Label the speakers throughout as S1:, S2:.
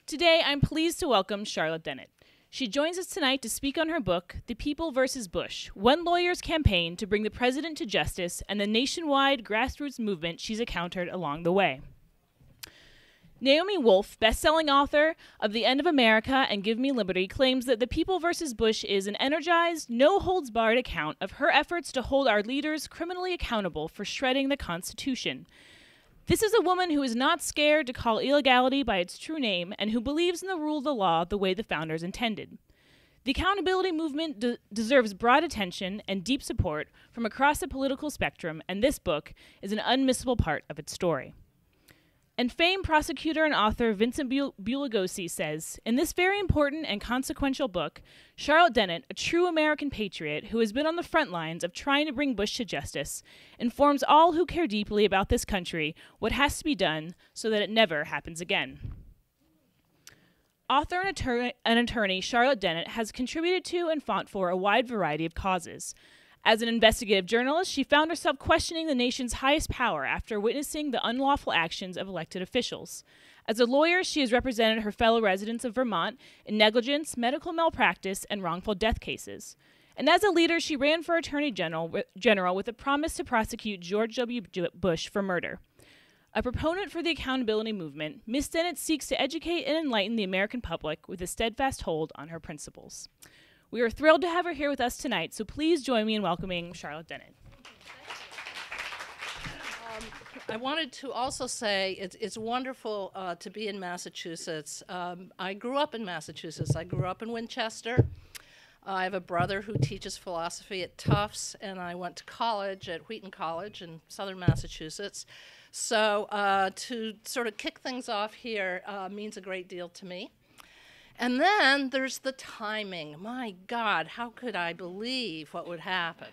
S1: Today, I'm pleased to welcome Charlotte Dennett. She joins us tonight to speak on her book, The People vs. Bush, One Lawyer's Campaign to Bring the President to Justice and the Nationwide Grassroots Movement She's Encountered Along the Way. Naomi Wolf, best-selling author of The End of America and Give Me Liberty, claims that The People vs. Bush is an energized, no-holds-barred account of her efforts to hold our leaders criminally accountable for shredding the Constitution. This is a woman who is not scared to call illegality by its true name and who believes in the rule of the law the way the founders intended. The accountability movement deserves broad attention and deep support from across the political spectrum, and this book is an unmissable part of its story. And famed prosecutor and author Vincent Bugliosi says, in this very important and consequential book, Charlotte Dennett, a true American patriot who has been on the front lines of trying to bring Bush to justice, informs all who care deeply about this country what has to be done so that it never happens again. Author and attorney Charlotte Dennett has contributed to and fought for a wide variety of causes. As an investigative journalist, she found herself questioning the nation's highest power after witnessing the unlawful actions of elected officials. As a lawyer, she has represented her fellow residents of Vermont in negligence, medical malpractice, and wrongful death cases. And as a leader, she ran for Attorney General with a promise to prosecute George W. Bush for murder. A proponent for the accountability movement, Ms. Dennett seeks to educate and enlighten the American public with a steadfast hold on her principles. We are thrilled to have her here with us tonight, so please join me in welcoming Charlotte Dennett.
S2: I wanted to also say it's wonderful to be in Massachusetts. I grew up in Massachusetts. I grew up in Winchester. I have a brother who teaches philosophy at Tufts, and I went to college at Wheaton College in southern Massachusetts. So to sort of kick things off here means a great deal to me. And then there's the timing. My God, how could I believe what would happen?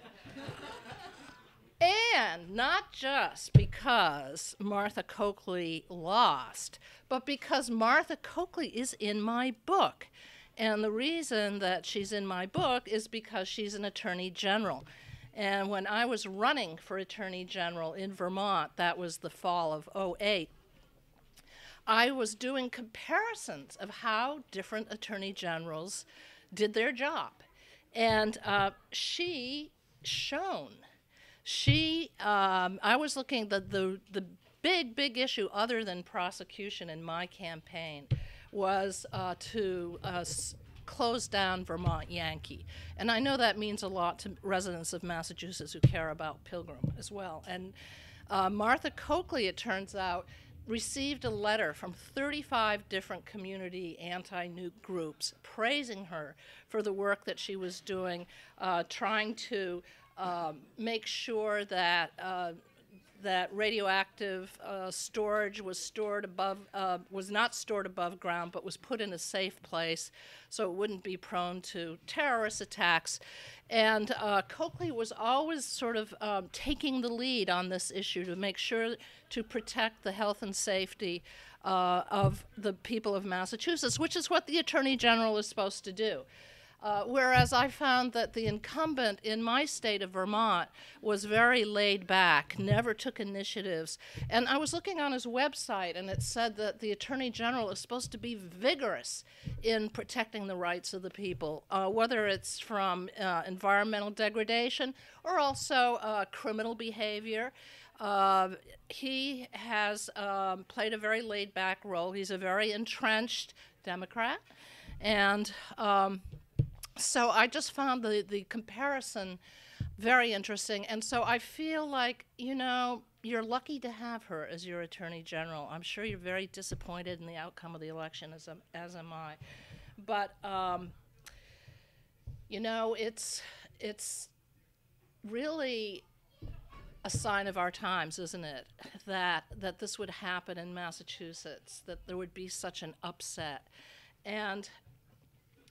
S2: And not just because Martha Coakley lost, but because Martha Coakley is in my book. And the reason that she's in my book is because she's an attorney general. And when I was running for attorney general in Vermont, that was the fall of '08, I was doing comparisons of how different attorney generals did their job. And she shone. I was looking at the big issue other than prosecution in my campaign was to close down Vermont Yankee. And I know that means a lot to residents of Massachusetts who care about Pilgrim as well. And Martha Coakley, it turns out, received a letter from 35 different community anti-nuke groups praising her for the work that she was doing, trying to make sure that that radioactive storage was not stored above ground, but was put in a safe place so it wouldn't be prone to terrorist attacks. And Coakley was always sort of taking the lead on this issue to make sure to protect the health and safety of the people of Massachusetts, which is what the Attorney General is supposed to do. Whereas I found that the incumbent in my state of Vermont was very laid back, never took initiatives. And I was looking on his website, and it said that the Attorney General is supposed to be vigorous in protecting the rights of the people, whether it's from environmental degradation or also criminal behavior. He has played a very laid back role. He's a very entrenched Democrat. And so I just found the comparison very interesting. And so I feel like, you know, you're lucky to have her as your Attorney General. I'm sure you're very disappointed in the outcome of the election, as am I. But, you know, it's really a sign of our times, isn't it, that this would happen in Massachusetts, that there would be such an upset. And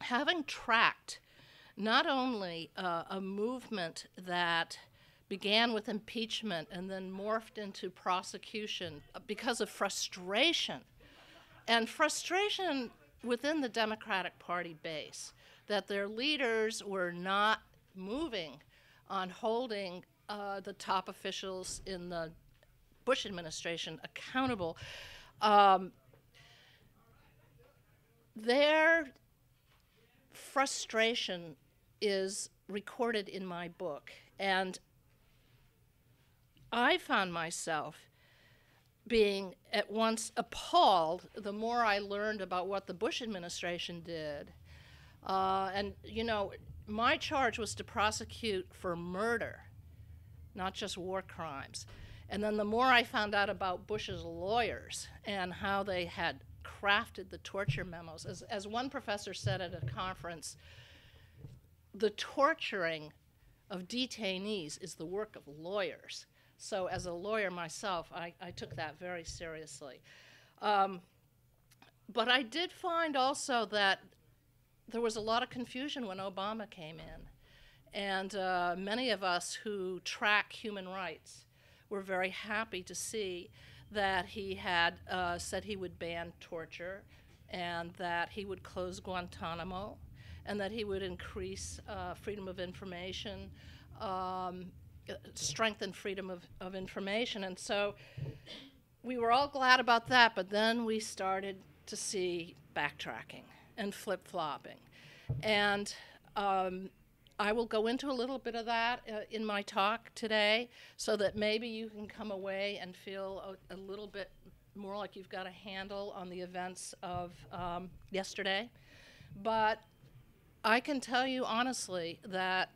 S2: having tracked not only a movement that began with impeachment and then morphed into prosecution because of frustration, and frustration within the Democratic Party base, that their leaders were not moving on holding the top officials in the Bush administration accountable. their frustration is recorded in my book. And I found myself being at once appalled the more I learned about what the Bush administration did. And, you know, my charge was to prosecute for murder, not just war crimes. And then the more I found out about Bush's lawyers and how they had crafted the torture memos, as one professor said at a conference, the torturing of detainees is the work of lawyers. So as a lawyer myself, I took that very seriously. But I did find also that there was a lot of confusion when Obama came in. And many of us who track human rights were very happy to see that he had said he would ban torture and that he would close Guantanamo and that he would increase freedom of information, strengthen freedom of information. And so we were all glad about that, but then we started to see backtracking and flip-flopping. And I will go into a little bit of that in my talk today so that maybe you can come away and feel a little bit more like you've got a handle on the events of yesterday. But I can tell you honestly that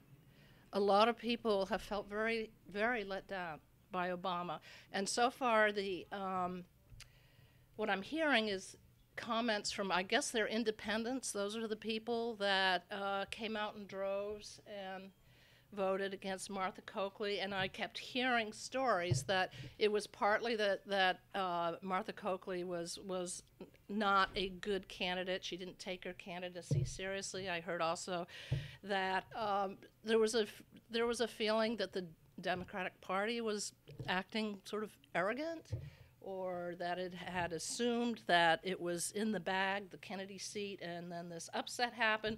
S2: a lot of people have felt very, very let down by Obama. And so far, what I'm hearing is comments from, I guess they're independents. Those are the people that came out in droves and voted against Martha Coakley. And I kept hearing stories that it was partly that Martha Coakley was not a good candidate. She didn't take her candidacy seriously. I heard also that there was a feeling that the Democratic Party was acting sort of arrogant, or that it had assumed that it was in the bag, the Kennedy seat, and then this upset happened.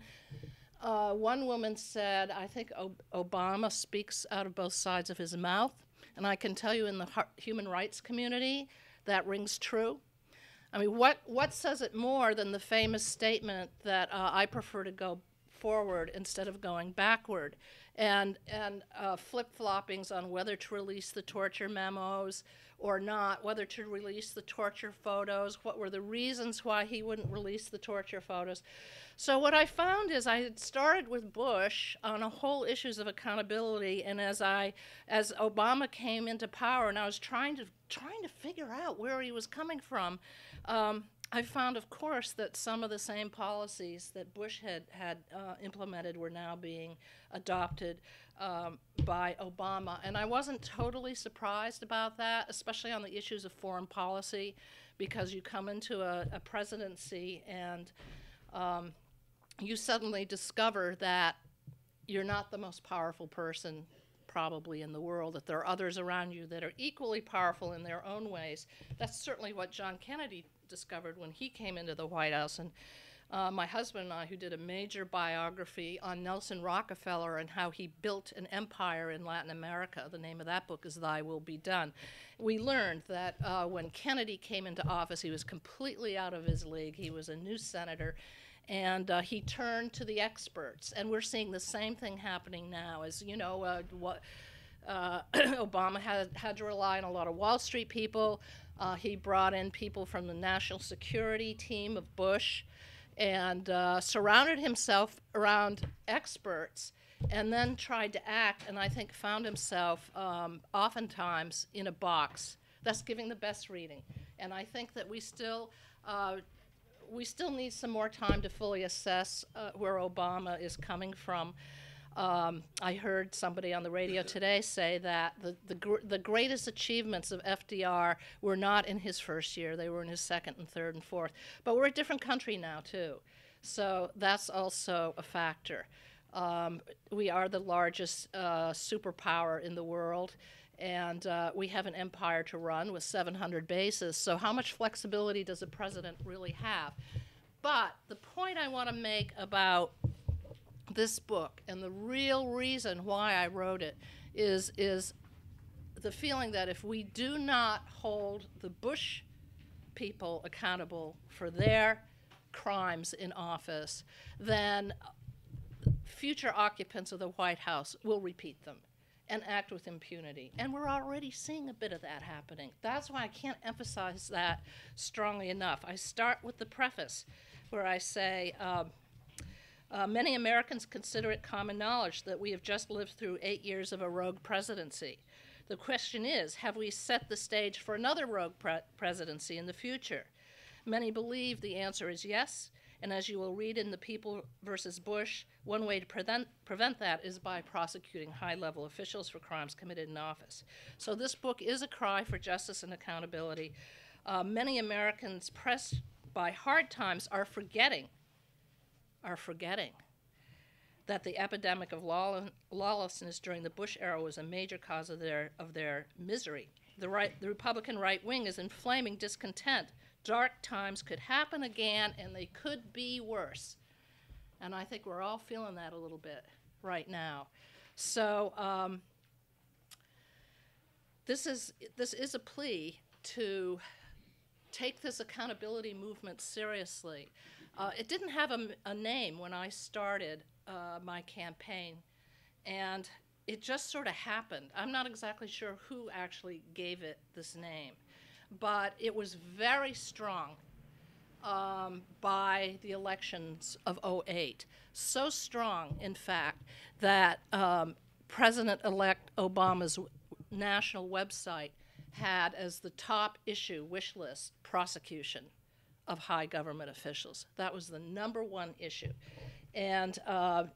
S2: One woman said, I think Obama speaks out of both sides of his mouth, and I can tell you in the human rights community that rings true. I mean, what says it more than the famous statement that I prefer to go forward instead of going backward, and flip-floppings on whether to release the torture memos or not, whether to release the torture photos, what were the reasons why he wouldn't release the torture photos. So what I found is I had started with Bush on a whole issues of accountability, and as Obama came into power and I was trying to figure out where he was coming from, I found, of course, that some of the same policies that Bush had implemented were now being adopted by Obama. And I wasn't totally surprised about that, especially on the issues of foreign policy, because you come into a presidency and you suddenly discover that you're not the most powerful person probably in the world, that there are others around you that are equally powerful in their own ways. That's certainly what John Kennedy discovered when he came into the White House. And my husband and I, who did a major biography on Nelson Rockefeller and how he built an empire in Latin America, the name of that book is Thy Will Be Done, we learned that when Kennedy came into office, he was completely out of his league. He was a new senator, and he turned to the experts. And we're seeing the same thing happening now. As you know, Obama had to rely on a lot of Wall Street people. He brought in people from the national security team of Bush and surrounded himself around experts, and then tried to act, and I think found himself oftentimes in a box. That's giving the best reading. And I think that we still need some more time to fully assess where Obama is coming from. I heard somebody on the radio today say that the greatest achievements of FDR were not in his first year. They were in his second and third and fourth. But we're a different country now, too. So that's also a factor. We are the largest superpower in the world, and we have an empire to run with 700 bases. So how much flexibility does a president really have? But the point I want to make about this book, and the real reason why I wrote it, is the feeling that if we do not hold the Bush people accountable for their crimes in office, then future occupants of the White House will repeat them and act with impunity. And we're already seeing a bit of that happening. That's why I can't emphasize that strongly enough. I start with the preface where I say, many Americans consider it common knowledge that we have just lived through 8 years of a rogue presidency. The question is, have we set the stage for another rogue presidency in the future? Many believe the answer is yes, and as you will read in The People versus Bush, one way to prevent that is by prosecuting high-level officials for crimes committed in office. So this book is a cry for justice and accountability. Many Americans pressed by hard times are forgetting that the epidemic of lawlessness during the Bush era was a major cause of their misery. The Republican right wing is inflaming discontent. Dark times could happen again, and they could be worse. And I think we're all feeling that a little bit right now. So this is a plea to take this accountability movement seriously. It didn't have a name when I started my campaign, and it just sort of happened. I'm not exactly sure who actually gave it this name, but it was very strong by the elections of '08. So strong, in fact, that President-elect Obama's national website had as the top issue wish list prosecution of high government officials. That was the #1 issue. And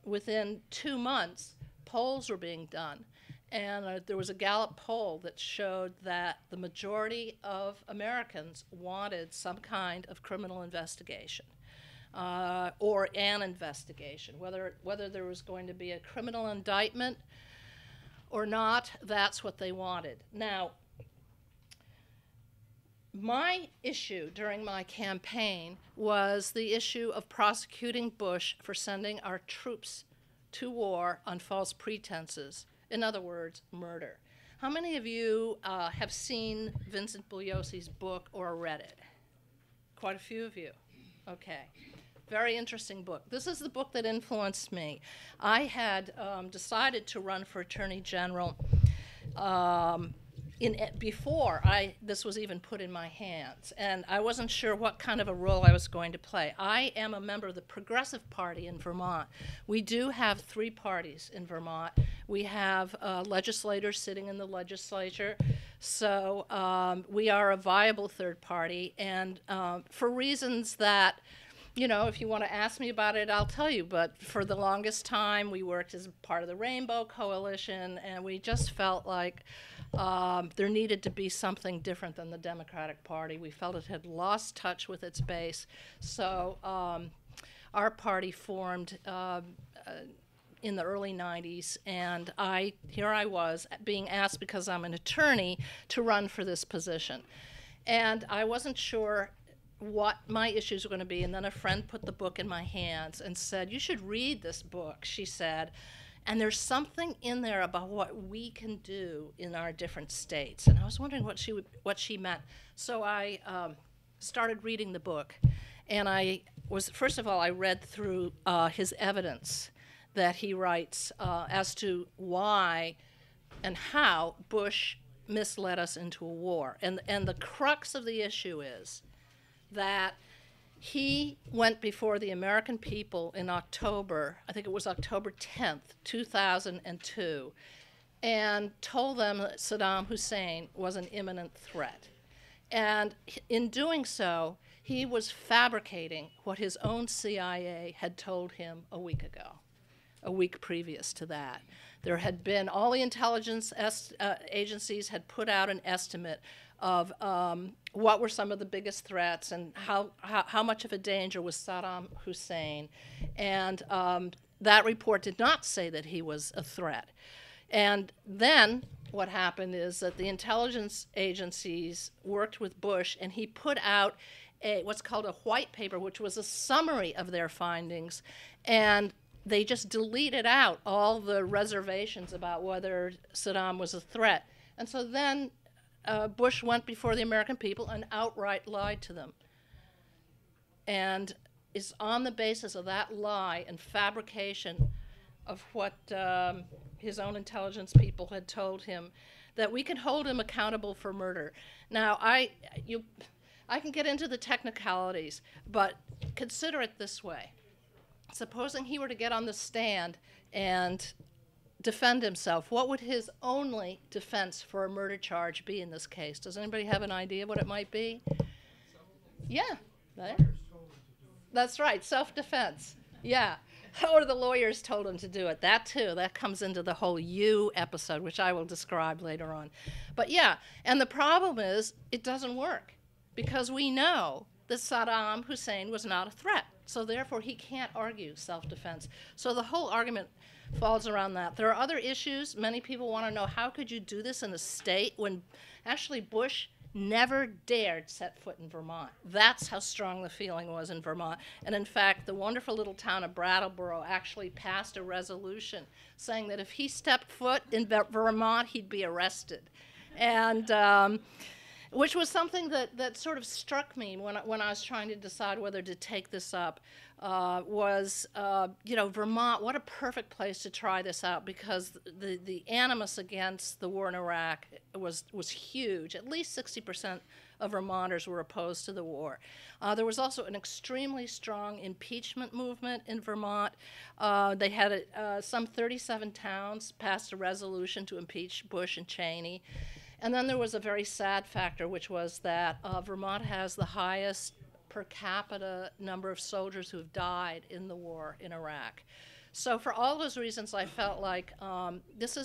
S2: within 2 months, polls were being done. And there was a Gallup poll that showed that the majority of Americans wanted some kind of criminal investigation or an investigation. Whether there was going to be a criminal indictment or not, that's what they wanted. Now, my issue during my campaign was the issue of prosecuting Bush for sending our troops to war on false pretenses. In other words, murder. How many of you have seen Vincent Bugliosi's book or read it? Quite a few of you. Okay. Very interesting book. This is the book that influenced me. I had decided to run for Attorney General before this was even put in my hands, and I wasn't sure what kind of a role I was going to play. I am a member of the Progressive Party in Vermont. We do have 3 parties in Vermont. We have legislators sitting in the legislature, so we are a viable third party, and for reasons that, you know, if you want to ask me about it, I'll tell you, but for the longest time we worked as part of the Rainbow Coalition, and we just felt like there needed to be something different than the Democratic Party. We felt it had lost touch with its base. So our party formed in the early 90s, and here I was being asked, because I'm an attorney, to run for this position. And I wasn't sure what my issues were going to be, and then a friend put the book in my hands and said, "You should read this book," she said. And there's something in there about what we can do in our different states. And I was wondering what she meant. So I started reading the book. And first of all, I read through his evidence that he writes as to why and how Bush misled us into a war. And the crux of the issue is that he went before the American people in October, I think it was October 10th, 2002, and told them that Saddam Hussein was an imminent threat. And in doing so, he was fabricating what his own CIA had told him a week ago, a week previous to that. There had been, all the intelligence agencies had put out an estimate of what were some of the biggest threats and how much of a danger was Saddam Hussein. And that report did not say that he was a threat. And then what happened is that the intelligence agencies worked with Bush, and he put out what's called a white paper, which was a summary of their findings. And they just deleted out all the reservations about whether Saddam was a threat. And so then Bush went before the American people and outright lied to them. And is on the basis of that lie and fabrication of what his own intelligence people had told him, that we can hold him accountable for murder. Now, I can get into the technicalities, but consider it this way. Supposing he were to get on the stand and defend himself, what would his only defense for a murder charge be in this case? Does anybody have an idea what it might be? Yeah. That's right, self-defense. Yeah. Or the lawyers told him to do it. That too, that comes into the whole you episode, which I will describe later on. But yeah, and the problem is it doesn't work because we know that Saddam Hussein was not a threat. So therefore he can't argue self-defense. So the whole argument falls around that. There are other issues. Many people want to know, how could you do this in a state when actually Bush never dared set foot in Vermont? That's how strong the feeling was in Vermont. And in fact, the wonderful little town of Brattleboro actually passed a resolution saying that if he stepped foot in Vermont, he'd be arrested. And which was something that sort of struck me when I was trying to decide whether to take this up, Vermont, what a perfect place to try this out, because the animus against the war in Iraq was huge. At least 60% of Vermonters were opposed to the war. There was also an extremely strong impeachment movement in Vermont. They had some 37 towns passed a resolution to impeach Bush and Cheney. And then there was a very sad factor, which was that Vermont has the highest per capita number of soldiers who have died in the war in Iraq. So for all those reasons, I felt like this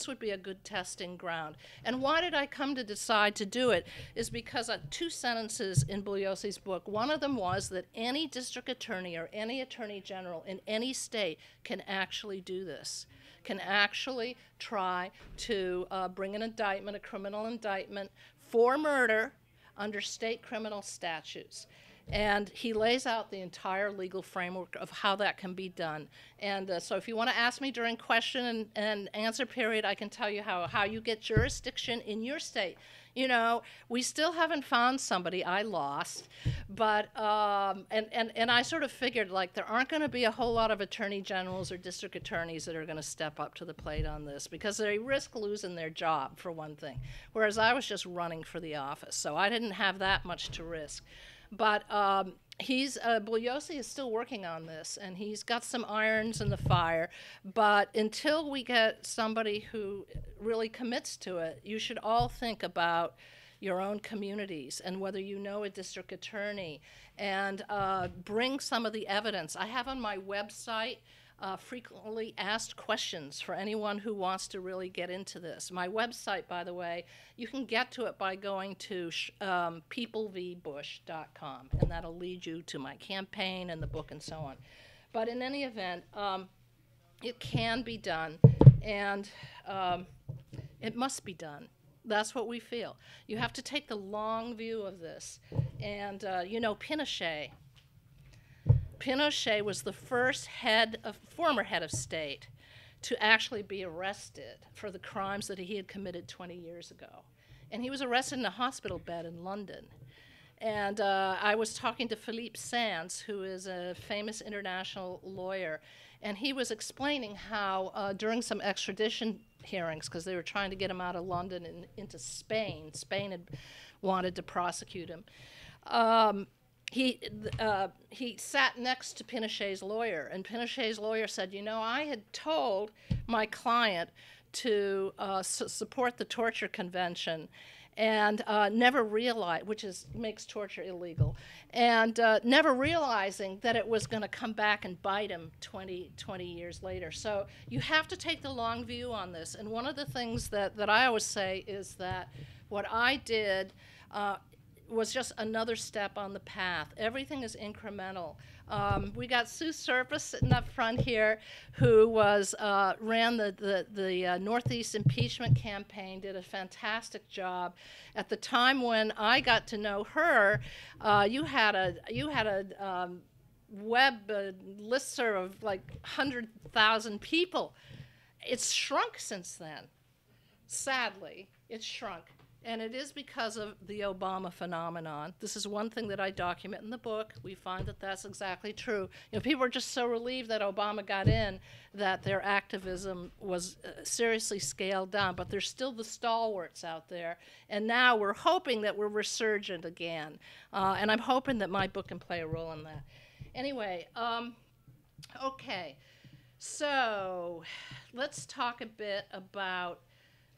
S2: would be a good testing ground. And why did I come to decide to do it is because two sentences in Bugliosi's book. One of them was that any district attorney or any attorney general in any state can actually do this, can actually try to bring an indictment, a criminal indictment for murder under state criminal statutes. And he lays out the entire legal framework of how that can be done. And so if you want to ask me during question and answer period, I can tell you how you get jurisdiction in your state. You know, we still haven't found somebody. I lost. But, and I sort of figured, like, there aren't going to be a whole lot of attorney generals or district attorneys that are going to step up to the plate on this, because they risk losing their job, for one thing. Whereas I was just running for the office, so I didn't have that much to risk. But Bugliosi is still working on this, and he's got some irons in the fire. But until we get somebody who really commits to it, you should all think about your own communities and whether you know a district attorney, and bring some of the evidence. I have on my website frequently asked questions for anyone who wants to really get into this. My website, by the way, you can get to it by going to peoplevbush.com, and that'll lead you to my campaign and the book and so on. But in any event, it can be done, and it must be done. That's what we feel. You have to take the long view of this. And, Pinochet was the first former head of state to actually be arrested for the crimes that he had committed 20 years ago. And he was arrested in a hospital bed in London. And I was talking to Philippe Sands, who is a famous international lawyer, and he was explaining how during some extradition hearings, because they were trying to get him out of London and into Spain. Spain had wanted to prosecute him. He sat next to Pinochet's lawyer, and Pinochet's lawyer said, I had told my client to support the torture convention, and never realized, which makes torture illegal, and never realizing that it was going to come back and bite him 20 years later. So you have to take the long view on this. And one of the things that I always say is that what I did was just another step on the path. Everything is incremental. We got Sue Surface sitting up front here, who ran the Northeast impeachment campaign, did a fantastic job. At the time when I got to know her, you had a web listserv of like 100,000 people. It's shrunk since then. Sadly, it's shrunk. And it is because of the Obama phenomenon. This is one thing that I document in the book. We find that that's exactly true. You know, people are just so relieved that Obama got in that their activism was seriously scaled down, but there's still the stalwarts out there. And now we're hoping that we're resurgent again. And I'm hoping that my book can play a role in that. Anyway, okay. So let's talk a bit about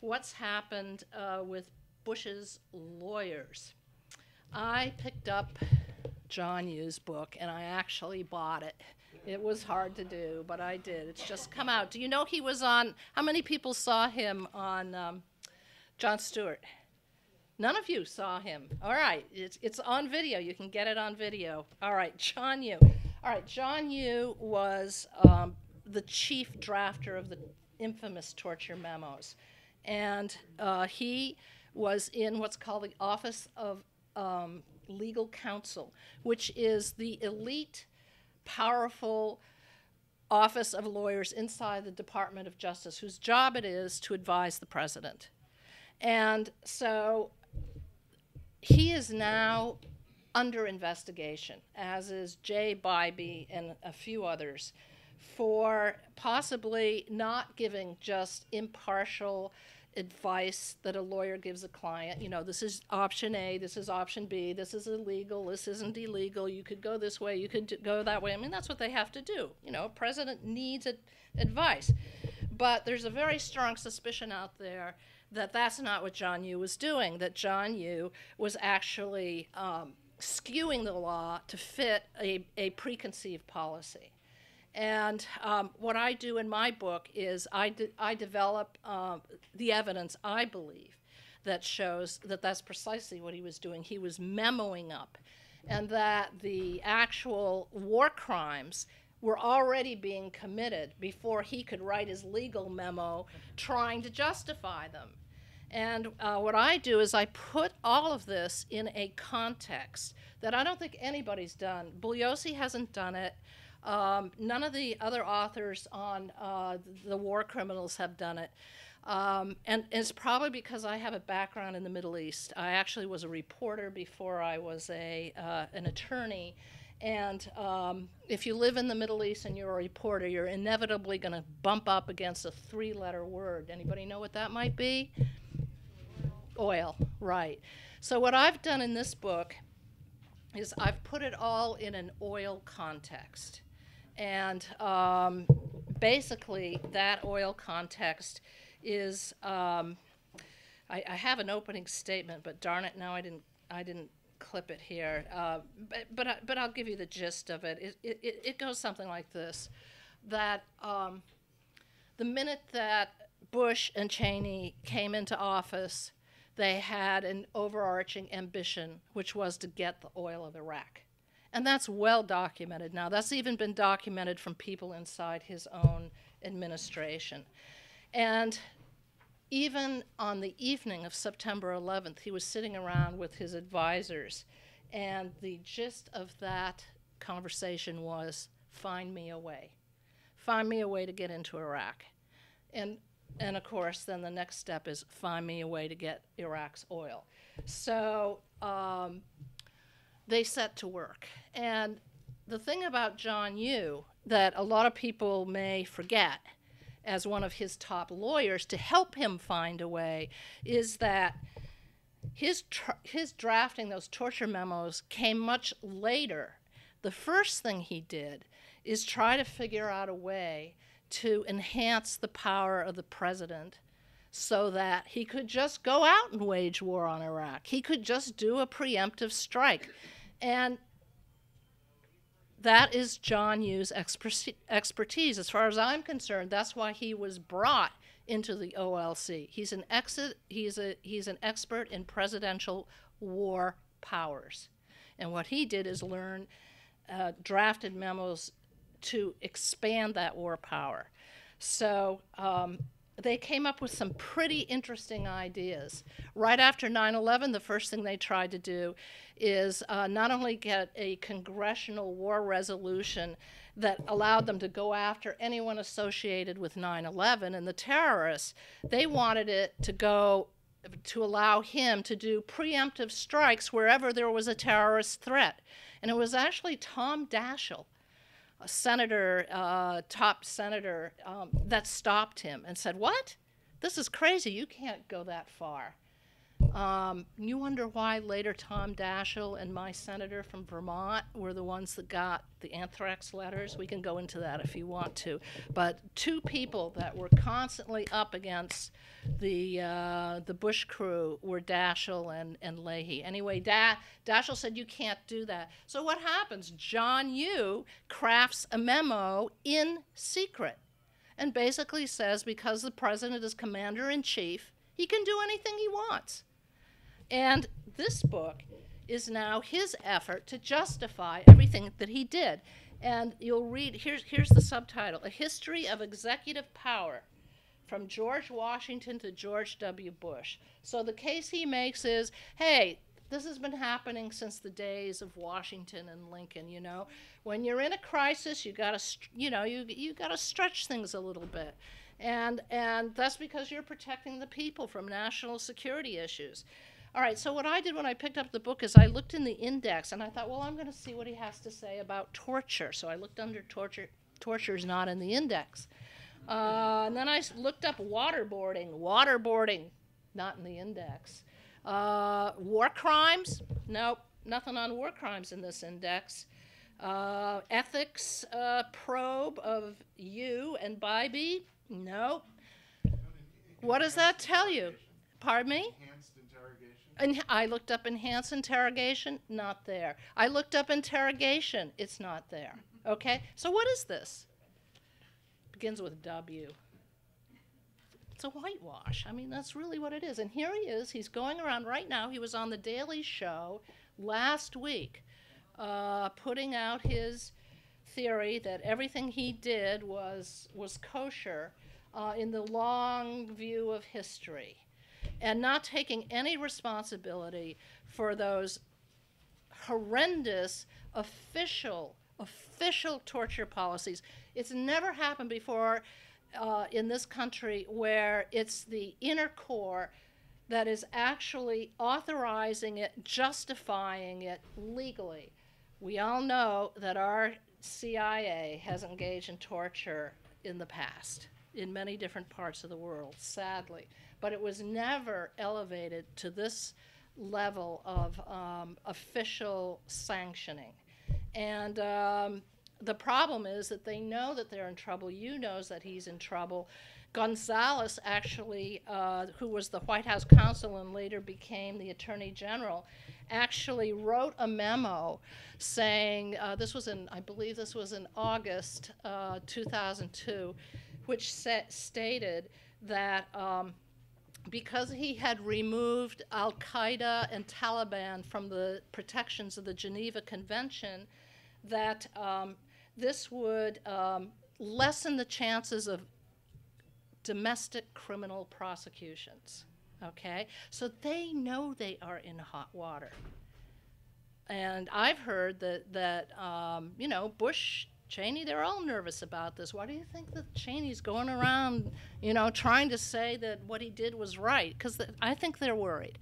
S2: what's happened with Bush's lawyers. I picked up John Yoo's book, and I actually bought it. It was hard to do, but I did. It's just come out. Do you know he was on, how many people saw him on Jon Stewart? None of you saw him. All right, it's on video. You can get it on video. All right, John Yoo. All right, John Yoo was the chief drafter of the infamous torture memos. And he was in what's called the Office of Legal Counsel, which is the elite, powerful office of lawyers inside the Department of Justice, whose job it is to advise the president. And so he is now under investigation, as is Jay Bybee and a few others, for possibly not giving just impartial advice that a lawyer gives a client. You know, this is option A, this is option B, this is illegal, this isn't illegal, you could go this way, you could go that way. I mean, that's what they have to do. You know, a president needs advice. But there's a very strong suspicion out there that that's not what John Yoo was doing, that John Yoo was actually skewing the law to fit a preconceived policy. And what I do in my book is I develop the evidence, I believe, that shows that that's precisely what he was doing. He was memoing up, and that the actual war crimes were already being committed before he could write his legal memo trying to justify them. And what I do is I put all of this in a context that I don't think anybody's done. Bugliosi hasn't done it. None of the other authors on the war criminals have done it. And it's probably because I have a background in the Middle East. I actually was a reporter before I was an attorney. And if you live in the Middle East and you're a reporter, you're inevitably going to bump up against a three-letter word. Anybody know what that might be? Oil, right. So what I've done in this book is I've put it all in an oil context. And basically, that oil context is, I have an opening statement, but darn it, now I didn't clip it here. But I'll give you the gist of it. It goes something like this: that the minute that Bush and Cheney came into office, they had an overarching ambition, which was to get the oil of Iraq. And that's well documented now. That's even been documented from people inside his own administration. And even on the evening of September 11th, he was sitting around with his advisors, and the gist of that conversation was, find me a way. Find me a way to get into Iraq. And of course, then the next step is find me a way to get Iraq's oil. So they set to work. And the thing about John Yoo that a lot of people may forget as one of his top lawyers to help him find a way is that his drafting those torture memos came much later. The first thing he did is try to figure out a way to enhance the power of the president so that he could just go out and wage war on Iraq. He could just do a preemptive strike. And that is John Yoo's expertise. As far as I'm concerned, that's why he was brought into the OLC. He's an expert in presidential war powers. And what he did is learn drafted memos to expand that war power. So they came up with some pretty interesting ideas. Right after 9/11, the first thing they tried to do is not only get a congressional war resolution that allowed them to go after anyone associated with 9/11 and the terrorists, they wanted it to go to allow him to do preemptive strikes wherever there was a terrorist threat. And it was actually Tom Daschle, a senator, top senator, that stopped him and said, "What? This is crazy. You can't go that far." You wonder why later Tom Daschle and my senator from Vermont were the ones that got the anthrax letters. We can go into that if you want to. But two people that were constantly up against the Bush crew were Daschle and Leahy. Anyway, Daschle said, "You can't do that." So what happens? John Yoo crafts a memo in secret and basically says because the president is commander-in-chief, he can do anything he wants. And this book is now his effort to justify everything that he did. And you'll read, here's the subtitle, A History of Executive Power from George Washington to George W. Bush. So the case he makes is, hey, this has been happening since the days of Washington and Lincoln, you know. When you're in a crisis, you gotta stretch things a little bit. And that's because you're protecting the people from national security issues. All right, so what I did when I picked up the book is I looked in the index, and I thought, well, I'm going to see what he has to say about torture. So I looked under torture. Torture's not in the index. And then I looked up waterboarding. Waterboarding, not in the index. War crimes? Nope, nothing on war crimes in this index. Ethics probe of you and Bybee? Nope. What does that tell you? Pardon me?
S3: Enhanced interrogation?
S2: And I looked up enhanced interrogation, not there. I looked up interrogation, it's not there. Okay, so what is this? Begins with W. It's a whitewash. I mean, that's really what it is. And here he is, he's going around right now. He was on The Daily Show last week, putting out his theory that everything he did was kosher in the long view of history, and not taking any responsibility for those horrendous official torture policies. It's never happened before in this country where it's the inner core that is actually authorizing it, justifying it legally. We all know that our CIA has engaged in torture in the past in many different parts of the world, sadly. But it was never elevated to this level of official sanctioning. And the problem is that they know that they're in trouble. You knows that he's in trouble. Gonzalez actually, who was the White House counsel and later became the Attorney General, actually wrote a memo saying, I believe this was in August 2002, which stated that because he had removed Al-Qaeda and Taliban from the protections of the Geneva Convention, that this would lessen the chances of domestic criminal prosecutions, okay? So they know they are in hot water. And I've heard that Bush, Cheney, they're all nervous about this. Why do you think that Cheney's going around, trying to say that what he did was right? Because I think they're worried.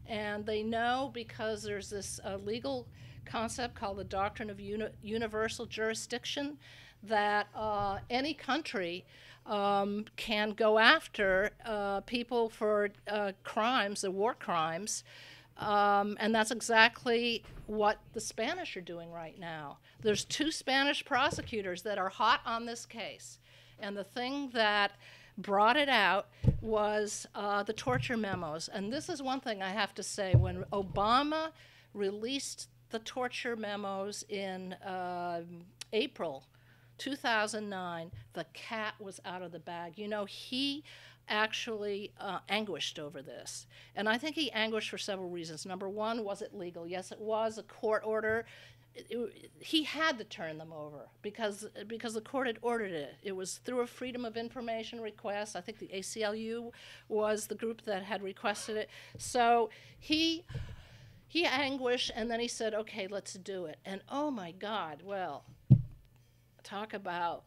S2: And they know because there's this legal concept called the doctrine of universal jurisdiction, that any country can go after people for crimes, the war crimes, and that's exactly what the Spanish are doing right now. There's 2 Spanish prosecutors that are hot on this case, and the thing that brought it out was the torture memos. And this is one thing I have to say. When Obama released the torture memos in April 2009, the cat was out of the bag. He actually anguished over this. And I think he anguished for several reasons. Number one, was it legal? Yes, it was a court order. He had to turn them over because the court had ordered it. It was through a Freedom of Information request. I think the ACLU was the group that had requested it. So he anguished, and then he said, okay, let's do it. And oh my God, well, talk about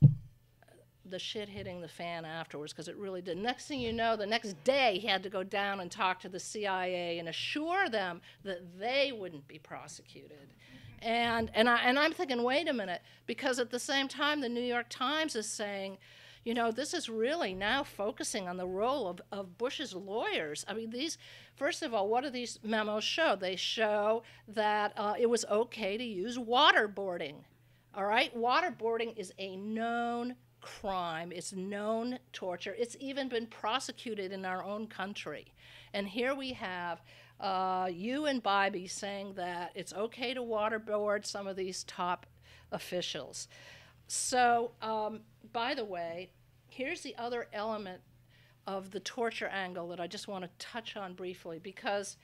S2: the shit hitting the fan afterwards, because it really did. Next thing you know, the next day he had to go down and talk to the CIA and assure them that they wouldn't be prosecuted. And I'm thinking, wait a minute, because at the same time the New York Times is saying, you know, this is really now focusing on the role of Bush's lawyers. I mean, first of all, what do these memos show? They show that it was okay to use waterboarding. All right? Waterboarding is a known crime. It's known torture. It's even been prosecuted in our own country. And here we have you and Bybee saying that it's okay to waterboard some of these top officials. So, by the way, here's the other element of the torture angle that I just want to touch on briefly, because,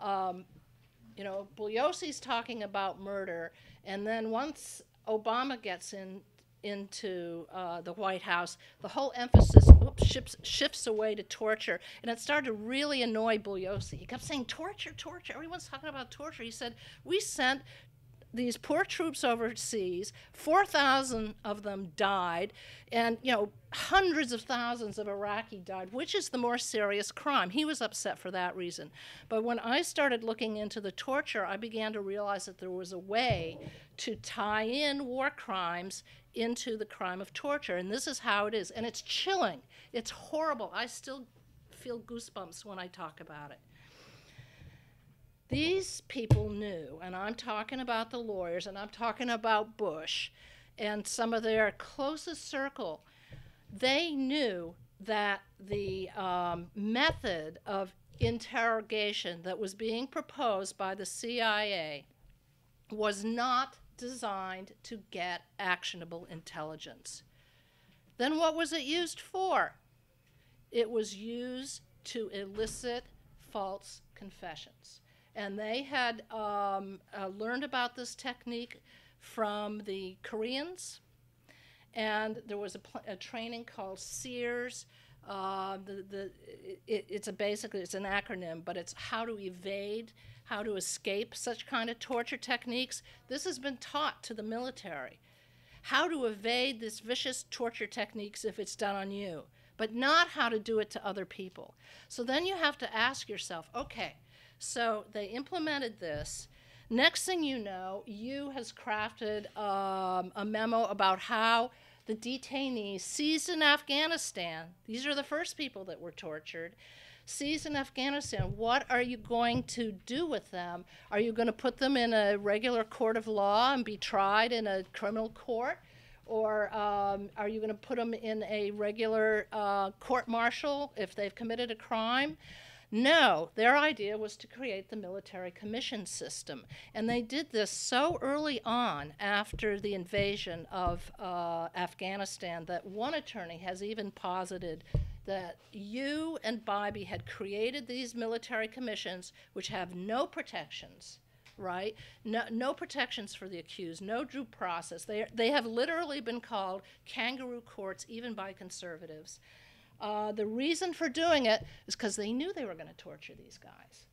S2: you know, Bugliosi's talking about murder, and then once Obama gets into the White House, the whole emphasis shifts away to torture, and it started to really annoy Bugliosi. He kept saying, torture, torture. Everyone's talking about torture. He said, we sent these poor troops overseas, 4,000 of them died, and, you know, hundreds of thousands of Iraqi died. Which is the more serious crime? He was upset for that reason. But when I started looking into the torture, I began to realize that there was a way to tie in war crimes into the crime of torture, and this is how it is. And it's chilling. It's horrible. I still feel goosebumps when I talk about it. These people knew, and I'm talking about the lawyers, and I'm talking about Bush and some of their closest circle, they knew that the method of interrogation that was being proposed by the CIA was not designed to get actionable intelligence. Then what was it used for? It was used to elicit false confessions. And they had learned about this technique from the Koreans. And there was a training called SEERS. It's an acronym, but it's how to evade, how to escape such kind of torture techniques. This has been taught to the military. How to evade this vicious torture techniques if it's done on you, but not how to do it to other people. So then you have to ask yourself, okay, so they implemented this. Next thing you know, you has crafted a memo about how the detainees seized in Afghanistan, these are the first people that were tortured, seized in Afghanistan, what are you going to do with them? Are you going to put them in a regular court of law and be tried in a criminal court? Or are you going to put them in a regular court-martial if they've committed a crime? No, their idea was to create the military commission system. And they did this so early on after the invasion of Afghanistan that one attorney has even posited that you and Bybee had created these military commissions which have no protections, right? No protections for the accused, no due process. They have literally been called kangaroo courts even by conservatives. The reason for doing it is because they knew they were going to torture these guys.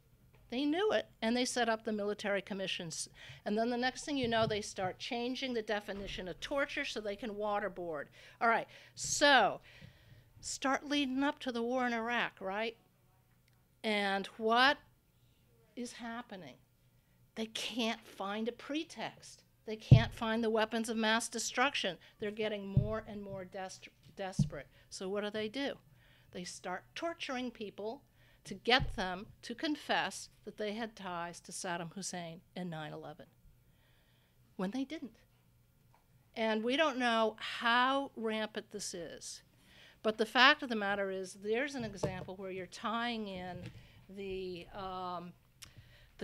S2: They knew it, and they set up the military commissions. And then the next thing you know, they start changing the definition of torture so they can waterboard. All right, so start leading up to the war in Iraq, right? And what is happening? They can't find a pretext. They can't find the weapons of mass destruction. They're getting more and more desperate. So what do? They start torturing people to get them to confess that they had ties to Saddam Hussein in 9/11, when they didn't. And we don't know how rampant this is. But the fact of the matter is, there's an example where you're tying in the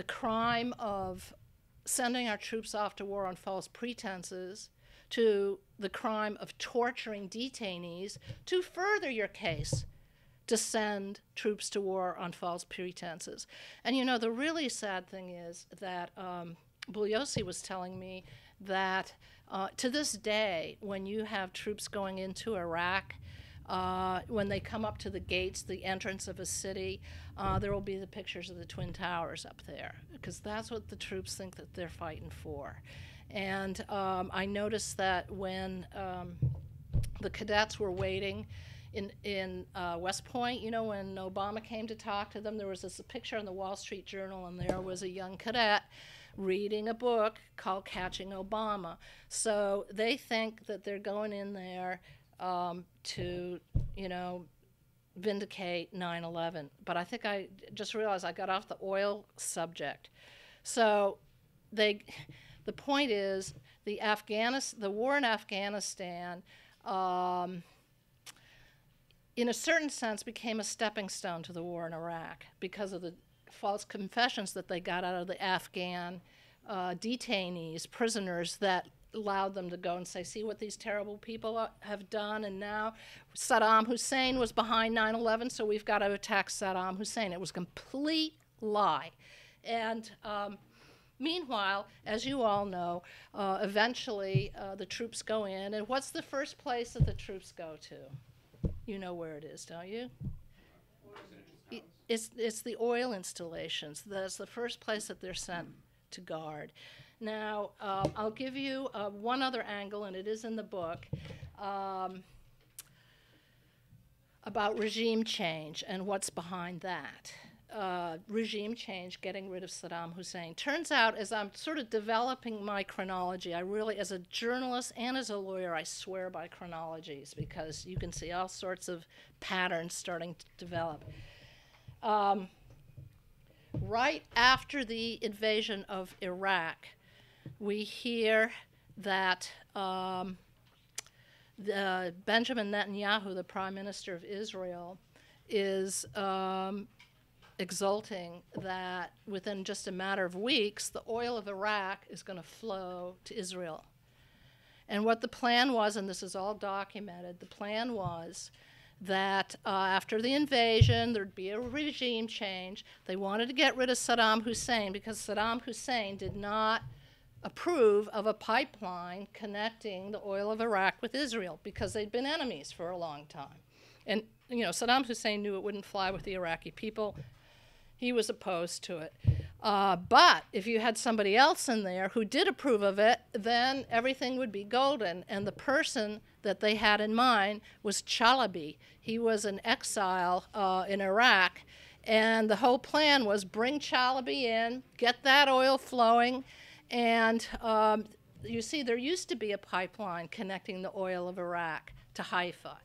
S2: crime of sending our troops off to war on false pretenses to the crime of torturing detainees to further your case to send troops to war on false pretenses. And you know, the really sad thing is that Bugliosi was telling me that to this day, when you have troops going into Iraq, when they come up to the gates, the entrance of a city, there will be the pictures of the Twin Towers up there, because that's what the troops think that they're fighting for. And I noticed that when the cadets were waiting in West Point. You know, when Obama came to talk to them, there was this picture in the Wall Street Journal, and there was a young cadet reading a book called Catching Obama. So they think that they're going in there to, you know, vindicate 9/11. But I think I just realized I got off the oil subject. So the point is the war in Afghanistan, in a certain sense, became a stepping stone to the war in Iraq because of the false confessions that they got out of the Afghan detainees, prisoners, that allowed them to go and say, see what these terrible people have done, and now Saddam Hussein was behind 9/11, so we've got to attack Saddam Hussein. It was a complete lie. And meanwhile, as you all know, eventually the troops go in, and what's the first place that the troops go to? You know where it is, don't you? It's the oil installations. That's the first place that they're sent to guard. Now, I'll give you one other angle, and it is in the book, about regime change and what's behind that. Regime change, getting rid of Saddam Hussein. Turns out, as I'm sort of developing my chronology, I really, as a journalist and as a lawyer, I swear by chronologies because you can see all sorts of patterns starting to develop. Right after the invasion of Iraq, we hear that Benjamin Netanyahu, the Prime Minister of Israel, is exulting that within just a matter of weeks, the oil of Iraq is going to flow to Israel. And what the plan was, and this is all documented, the plan was that after the invasion, there'd be a regime change. They wanted to get rid of Saddam Hussein because Saddam Hussein did not approve of a pipeline connecting the oil of Iraq with Israel because they'd been enemies for a long time. And, you know, Saddam Hussein knew it wouldn't fly with the Iraqi people. He was opposed to it. But if you had somebody else in there who did approve of it, then everything would be golden. And the person that they had in mind was Chalabi. He was an exile in Iraq. And the whole plan was bring Chalabi in, get that oil flowing. And you see, there used to be a pipeline connecting the oil of Iraq to Haifa.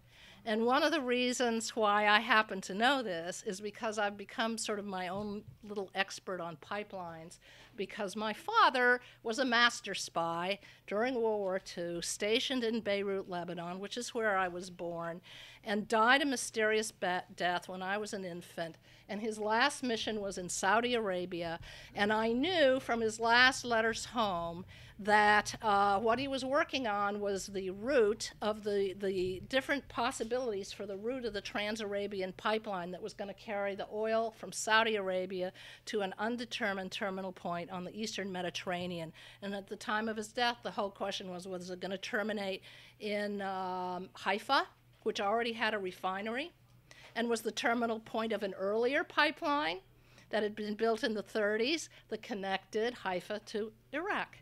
S2: And one of the reasons why I happen to know this is because I've become sort of my own little expert on pipelines, because my father was a master spy during World War II, stationed in Beirut, Lebanon, which is where I was born, and died a mysterious death when I was an infant. And his last mission was in Saudi Arabia, and I knew from his last letters home that what he was working on was the route of the different possibilities for the route of the Trans-Arabian pipeline that was going to carry the oil from Saudi Arabia to an undetermined terminal point on the eastern Mediterranean. And at the time of his death, the whole question was it going to terminate in Haifa, which already had a refinery, and was the terminal point of an earlier pipeline that had been built in the 30s that connected Haifa to Iraq.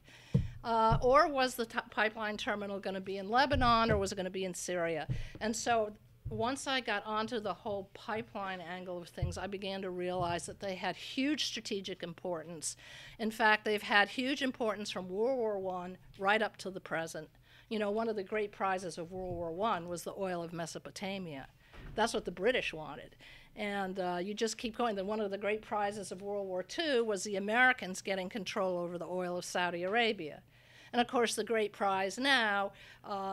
S2: Or was the pipeline terminal going to be in Lebanon, or was it going to be in Syria? And so once I got onto the whole pipeline angle of things, I began to realize that they had huge strategic importance. In fact, they've had huge importance from World War I right up to the present. You know, one of the great prizes of World War I was the oil of Mesopotamia. That's what the British wanted. And you just keep going. Then one of the great prizes of World War II was the Americans getting control over the oil of Saudi Arabia. And of course, the great prize now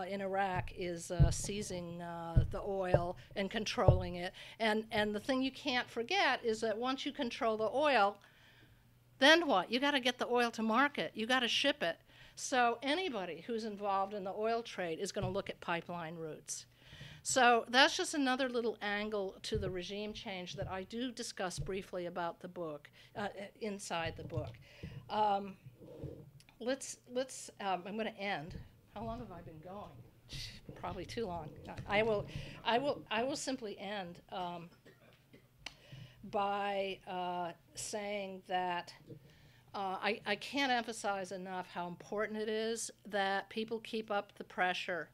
S2: in Iraq is seizing the oil and controlling it. And the thing you can't forget is that once you control the oil, then what? You got to get the oil to market. You got to ship it. So anybody who's involved in the oil trade is going to look at pipeline routes. So that's just another little angle to the regime change that I do discuss briefly about the book, inside the book. I'm going to end. How long have I been going? Probably too long. I will simply end by saying that I can't emphasize enough how important it is that people keep up the pressure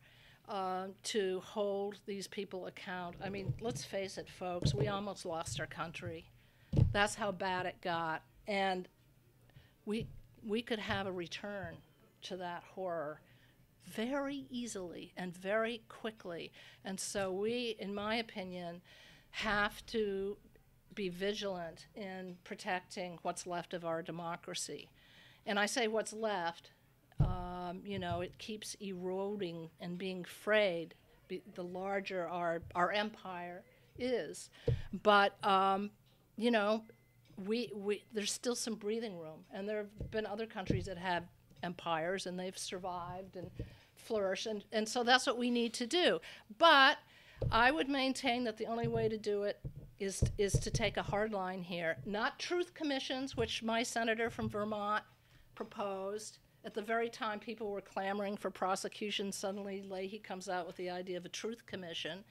S2: to hold these people account. I mean, let's face it, folks, we almost lost our country. That's how bad it got. And we could have a return to that horror very easily and very quickly. And so we, in my opinion, have to be vigilant in protecting what's left of our democracy. And I say what's left, you know, it keeps eroding and being frayed the larger our empire is. But, you know, there's still some breathing room. And there have been other countries that have empires and they've survived and flourished. And so that's what we need to do. But I would maintain that the only way to do it is to take a hard line here. Not truth commissions, which my senator from Vermont proposed. At the very time people were clamoring for prosecution, suddenly Leahy comes out with the idea of a truth commission,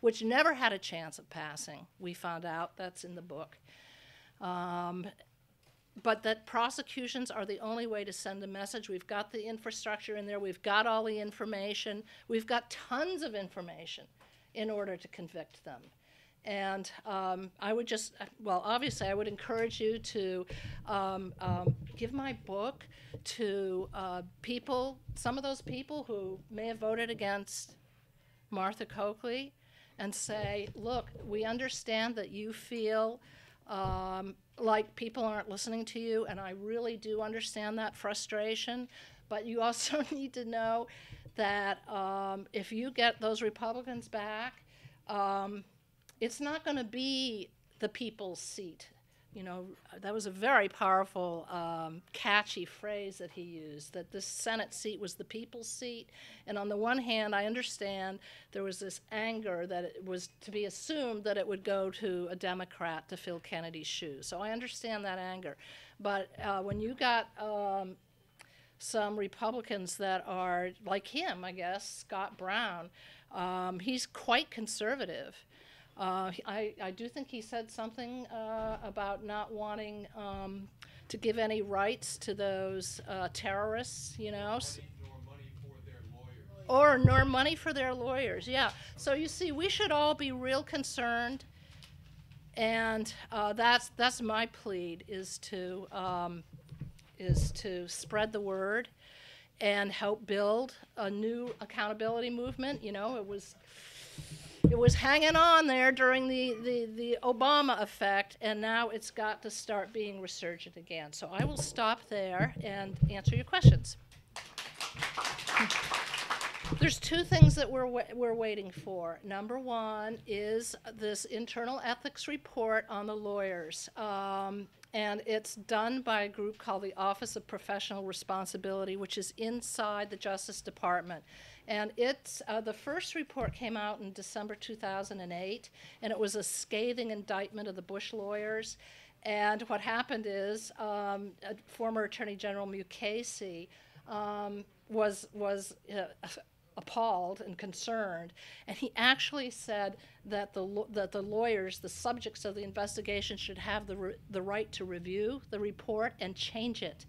S2: which never had a chance of passing. We found out, that's in the book. But that prosecutions are the only way to send a message. We've got the infrastructure in there. We've got all the information. We've got tons of information in order to convict them. And I would just, well, obviously, I would encourage you to give my book to people, some of those people who may have voted against Martha Coakley, and say, look, we understand that you feel like people aren't listening to you, and I really do understand that frustration, but you also need to know that if you get those Republicans back, it's not going to be the people's seat. You know, that was a very powerful, catchy phrase that he used, that this Senate seat was the people's seat. And on the one hand, I understand there was this anger that it was to be assumed that it would go to a Democrat to fill Kennedy's shoes. So I understand that anger. But when you got some Republicans that are like him, I guess, Scott Brown, he's quite conservative. I do think he said something about not wanting to give any rights to those terrorists, you know. Nor money for their lawyers, yeah. So you see, we should all be real concerned, and that's my plead, is to spread the word and help build a new accountability movement. You know, it was hanging on there during the Obama effect, and now it's got to start being resurgent again. So I will stop there and answer your questions. There's two things that we're waiting for. Number one is this internal ethics report on the lawyers. And it's done by a group called the Office of Professional Responsibility, which is inside the Justice Department. And it's the first report came out in December 2008, and it was a scathing indictment of the Bush lawyers. And what happened is former Attorney General Mukasey was appalled and concerned, and he actually said that the lawyers, the subjects of the investigation, should have the right to review the report and change it.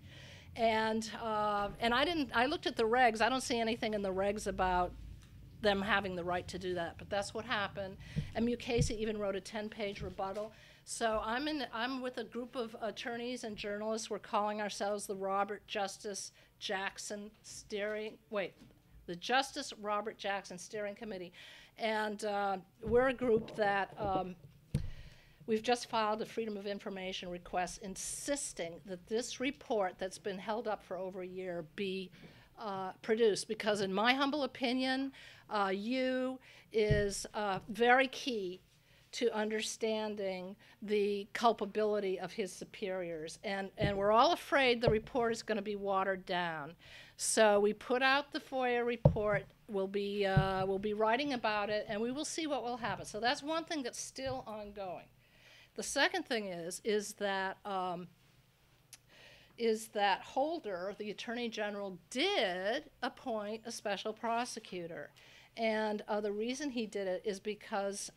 S2: And I looked at the regs. I don't see anything in the regs about them having the right to do that, but that's what happened. And Mukasey even wrote a 10-page rebuttal. So I'm with a group of attorneys and journalists. We're calling ourselves the Justice Robert Jackson Steering Committee. And we're a group that we've just filed a Freedom of Information request insisting that this report that's been held up for over a year be produced, because in my humble opinion, is very key to understanding the culpability of his superiors. And we're all afraid the report is going to be watered down. So we put out the FOIA report. We'll be writing about it, and we will see what will happen. So that's one thing that's still ongoing. The second thing is that Holder, the Attorney General, did appoint a special prosecutor. And the reason he did it is because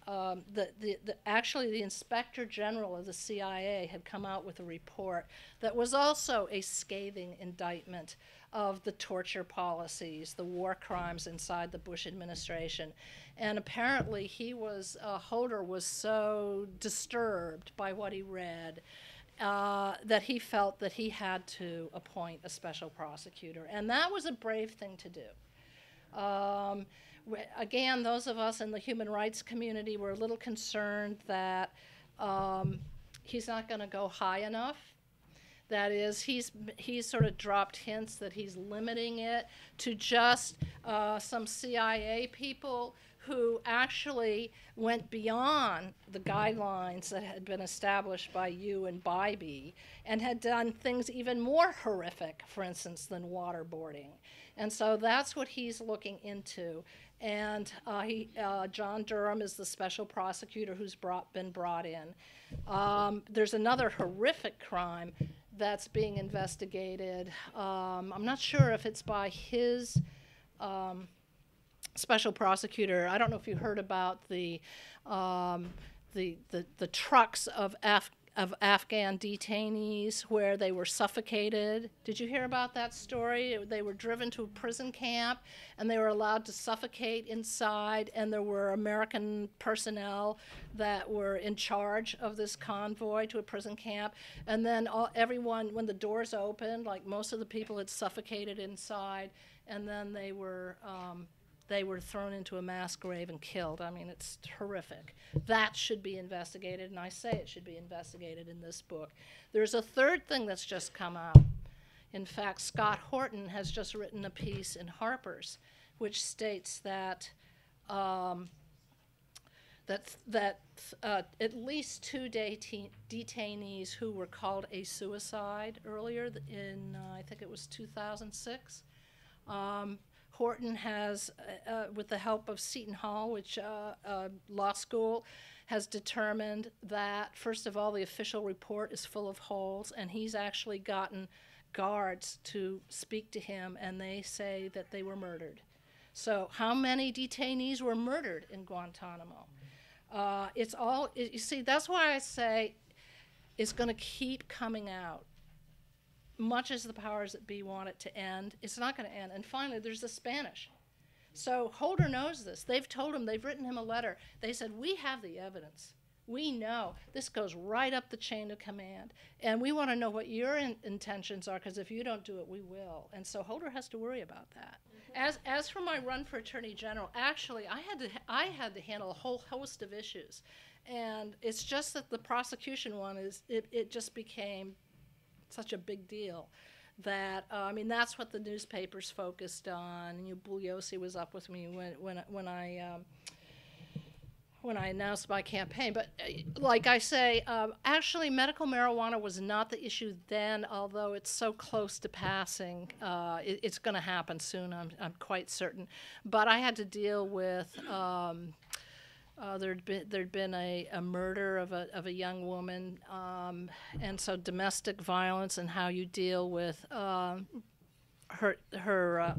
S2: actually the Inspector General of the CIA had come out with a report that was also a scathing indictment of the torture policies, the war crimes inside the Bush administration. And apparently Holder was so disturbed by what he read that he felt that he had to appoint a special prosecutor. And that was a brave thing to do. Again, those of us in the human rights community were a little concerned that he's not going to go high enough. That is, he's sort of dropped hints that he's limiting it to just some CIA people who actually went beyond the guidelines that had been established by you and Bybee and had done things even more horrific, for instance, than waterboarding. And so that's what he's looking into. And John Durham is the special prosecutor who's been brought in. There's another horrific crime that's being investigated. I'm not sure if it's by his special prosecutor. I don't know if you heard about the trucks of Afghan detainees where they were suffocated. Did you hear about that story? They were driven to a prison camp and they were allowed to suffocate inside, and there were American personnel that were in charge of this convoy to a prison camp. And then everyone, when the doors opened, like most of the people had suffocated inside, and then they were thrown into a mass grave and killed. I mean, it's horrific. That should be investigated, and I say it should be investigated in this book. There's a third thing that's just come out. In fact, Scott Horton has just written a piece in Harper's which states that at least 2 detainees who were called a suicide earlier in, I think it was 2006, Horton has, with the help of Seton Hall, which law school, has determined that, first of all, the official report is full of holes, and he's actually gotten guards to speak to him, and they say that they were murdered. So how many detainees were murdered in Guantanamo? You see, that's why I say it's going to keep coming out. Much as the powers that be want it to end, it's not going to end. And finally, there's the Spanish. So Holder knows this. They've told him, they've written him a letter. They said, we have the evidence. We know. This goes right up the chain of command. And we want to know what your intentions are, because if you don't do it, we will. And so Holder has to worry about that. As for my run for Attorney General, actually, I had to handle a whole host of issues. And it's just that the prosecution one it just became such a big deal that I mean, that's what the newspapers focused on. And Bugliosi was up with me when I announced my campaign. But like I say, actually medical marijuana was not the issue then, although it's so close to passing. It's going to happen soon, I'm quite certain. But I had to deal with there'd been a murder of a young woman, and so domestic violence and how you deal with her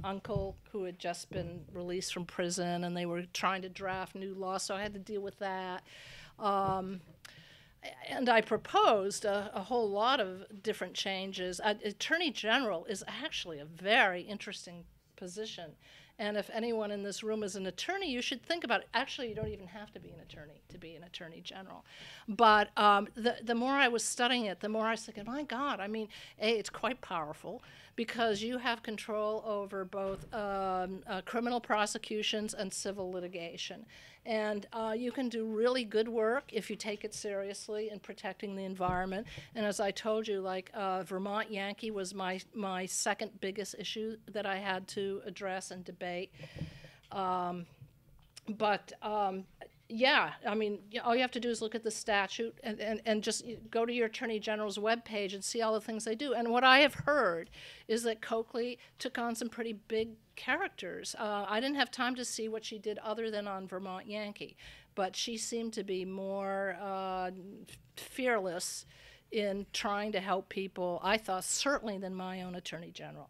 S2: uncle who had just been released from prison, and they were trying to draft new law, so I had to deal with that. And I proposed a whole lot of different changes. Attorney General is actually a very interesting position. And if anyone in this room is an attorney, you should think about it. Actually, you don't even have to be an attorney to be an attorney general. But the more I was studying it, the more I was thinking, my God, I mean, it's quite powerful because you have control over both criminal prosecutions and civil litigation. And you can do really good work if you take it seriously in protecting the environment. And as I told you, like Vermont Yankee was my second biggest issue that I had to address and debate. Yeah, I mean, all you have to do is look at the statute and just go to your Attorney General's webpage and see all the things they do. And what I have heard is that Coakley took on some pretty big characters. I didn't have time to see what she did other than on Vermont Yankee, but she seemed to be more fearless in trying to help people, I thought, certainly than my own Attorney General.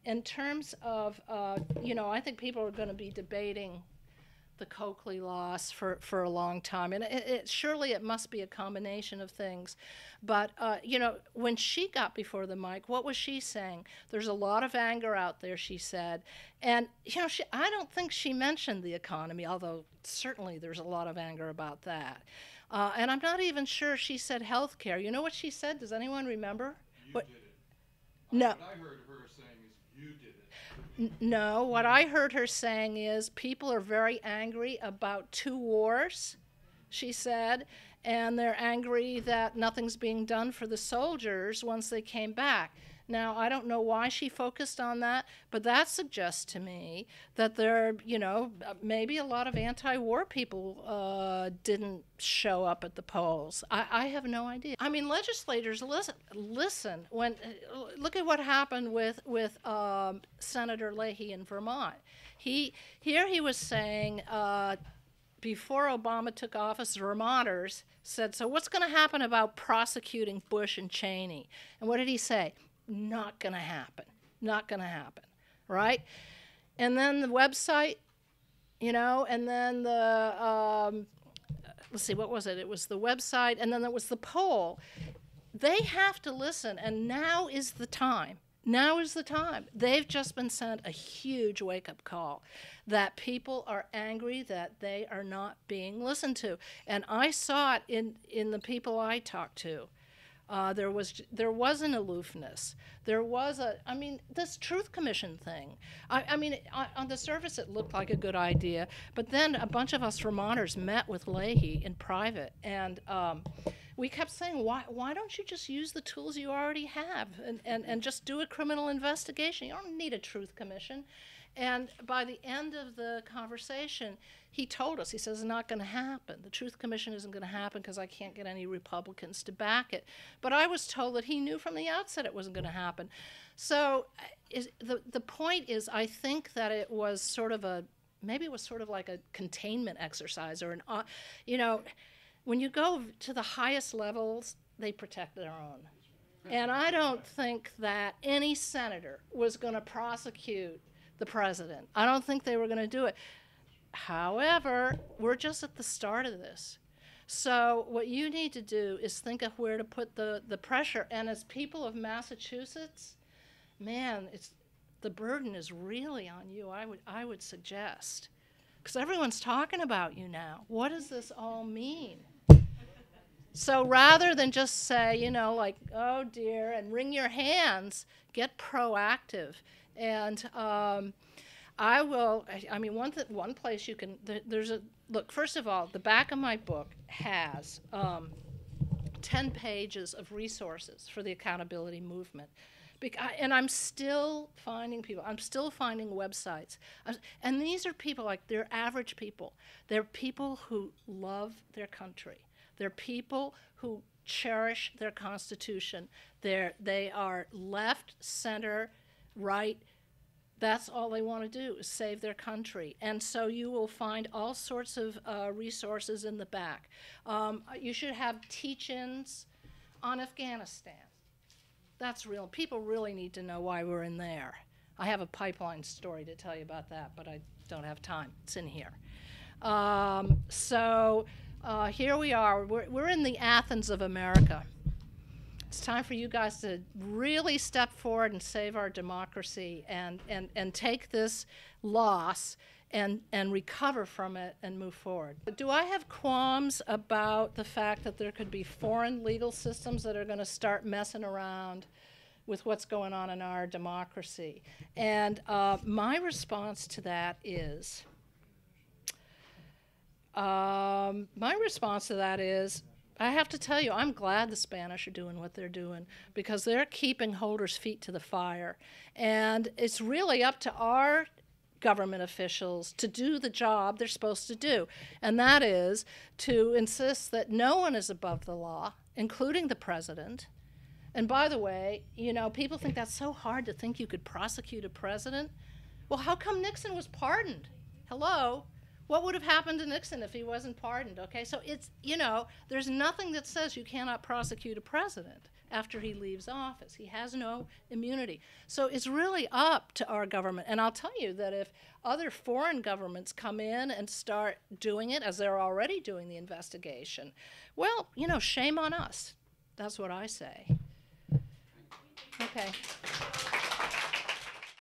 S2: In terms of, I think people are going to be debating the Coakley loss for a long time. And surely it must be a combination of things. But, when she got before the mic, what was she saying? There's a lot of anger out there, she said. And, I don't think she mentioned the economy, although certainly there's a lot of anger about that. And I'm not even sure she said health care. You know what she said? Does anyone remember?
S3: You did it.
S2: No.
S3: What I heard her saying is, you did it.
S2: No, what I heard her saying is people are very angry about 2 wars, she said, and they're angry that nothing's being done for the soldiers once they came back. Now, I don't know why she focused on that, but that suggests to me that there, maybe a lot of anti-war people didn't show up at the polls. I have no idea. I mean, legislators listen. Look at what happened with Senator Leahy in Vermont. He was saying before Obama took office, Vermonters said, so what's going to happen about prosecuting Bush and Cheney? And what did he say? Not going to happen. Not going to happen, right? And then the website, and then the, let's see, what was it? It was the website, and then there was the poll. They have to listen, and now is the time. Now is the time. They've just been sent a huge wake-up call that people are angry that they are not being listened to. And I saw it in the people I talked to. There was an aloofness. There was this Truth Commission thing. On the surface it looked like a good idea, but then a bunch of us Vermonters met with Leahy in private, and we kept saying, why don't you just use the tools you already have and just do a criminal investigation? You don't need a Truth Commission. And by the end of the conversation, he told us, he says, it's not going to happen. The Truth Commission isn't going to happen because I can't get any Republicans to back it. But I was told that he knew from the outset it wasn't going to happen. So the point is, I think that it was sort of like a containment exercise, or when you go to the highest levels, they protect their own. And I don't think that any senator was going to prosecute the president. I don't think they were going to do it. However, we're just at the start of this. So what you need to do is think of where to put the pressure. And as people of Massachusetts, man, the burden is really on you, I would suggest. Because everyone's talking about you now. What does this all mean? So rather than just say, oh dear, and wring your hands, get proactive. And one place you can, look, first of all, the back of my book has 10 pages of resources for the accountability movement. And I'm still finding people. I'm still finding websites. And these are people, they're average people. They're people who love their country. They're people who cherish their Constitution. They are left, center, right. That's all they want to do, is save their country. And so you will find all sorts of resources in the back. You should have teach-ins on Afghanistan. That's real. People really need to know why we're in there. I have a pipeline story to tell you about that, but I don't have time. It's in here. Here we are. We're in the Athens of America. It's time for you guys to really step forward and save our democracy and take this loss and recover from it and move forward. Do I have qualms about the fact that there could be foreign legal systems that are going to start messing around with what's going on in our democracy? And my response to that is, I have to tell you, I'm glad the Spanish are doing what they're doing, because they're keeping Holder's feet to the fire. And it's really up to our government officials to do the job they're supposed to do, and that is to insist that no one is above the law, including the president. And by the way, people think that's so hard to think you could prosecute a president. Well, how come Nixon was pardoned? Hello? What would have happened to Nixon if he wasn't pardoned? Okay, so it's, you know, there's nothing that says you cannot prosecute a president after he leaves office. He has no immunity. So it's really up to our government. And I'll tell you that if other foreign governments come in and start doing it, as they're already doing the investigation, well, you know, shame on us. That's what I say. Okay.